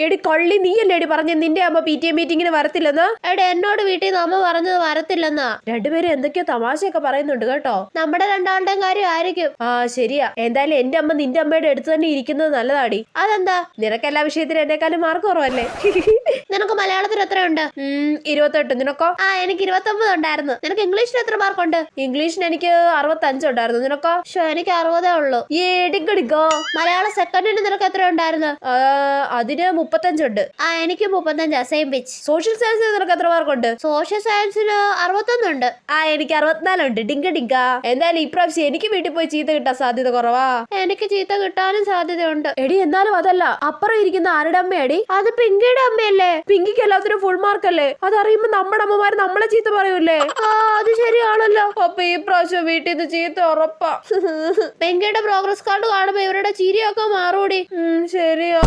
എടി കള്ളി, നീയല്ലേടി പറഞ്ഞ നിന്റെ അമ്മ PTA മീറ്റിങ്ങിന് വരത്തില്ലെന്ന്? എടാ എന്നോട് വീട്ടിൽ നിന്ന് അമ്മ പറഞ്ഞത് വരത്തില്ലെന്നാ. രണ്ടുപേരും എന്തൊക്കെയോ തമാശയൊക്കെ പറയുന്നുണ്ട് കേട്ടോ. നമ്മുടെ രണ്ടാളുടെയും കാര്യം ആയിരിക്കും. ആ ശരിയാ. എന്തായാലും എന്റെ അമ്മ നിന്റെ അമ്മയുടെ അടുത്ത് തന്നെ ഇരിക്കുന്നത് നല്ലതാടി. അതെന്താ? നിനക്ക് എല്ലാ വിഷയത്തിലും എന്നെക്കാളും മാർക്ക് കുറവല്ലേ? നിനക്ക് മലയാളത്തിൽ എത്രയുണ്ട്? 28. നിനക്കോ? എനിക്ക് 29 ഉണ്ടായിരുന്നു. നിനക്ക് ഇംഗ്ലീഷിൽ എത്ര മാർക്കുണ്ട്? ഇംഗ്ലീഷിന് എനിക്ക് 65 ഉണ്ടായിരുന്നു. നിനക്കോ? എനിക്ക് 60 ഉള്ളൂ. ഏടിക്കടിക്കോ. മലയാളം സെക്കൻഡിന് നിനക്ക് എത്ര ഉണ്ടായിരുന്നു? അതിന് 35 ഉണ്ട്. എനിക്ക് 35. Same pitch. സോഷ്യൽ സയൻസിന് നിനക്ക് എത്ര മാർക്കുണ്ട്? സോഷ്യൽ സയൻസിന് 61 ഉണ്ട്. എനിക്ക് 64 ഉണ്ട്. ഡിങ്ക ഡിങ്ക. എന്തായാലും ഇപ്രാവശ്യം എനിക്ക് വീട്ടിൽ പോയി ചീത്ത കിട്ടാൻ സാധ്യത കുറവാ. എനിക്ക് ചീത്ത കിട്ടാനും സാധ്യതയുണ്ട്. എടി എന്നാലും അതല്ല, അപ്പുറം ഇരിക്കുന്ന ആരുടെ അമ്മയാടി? അത് പിങ്കിയുടെ അമ്മയല്ലേ? പിങ്കിക്ക് എല്ലാത്തിനും ഫുൾ മാർക്ക് അല്ലേ? അതറിയുമ്പോ നമ്മുടെ അമ്മമാര് നമ്മളെ ചീത്ത പറയൂലേ? അത് ശരിയാണല്ലോ. അപ്പൊ ഈ പ്രാവശ്യം വീട്ടിൽ നിന്ന് ചീത്ത ഉറപ്പാ. പിങ്കിയുടെ പ്രോഗ്രസ് കാർഡ് കാണുമ്പോ ഇവരുടെ ചിരിയൊക്കെ മാറൂടി. ശരിയാ.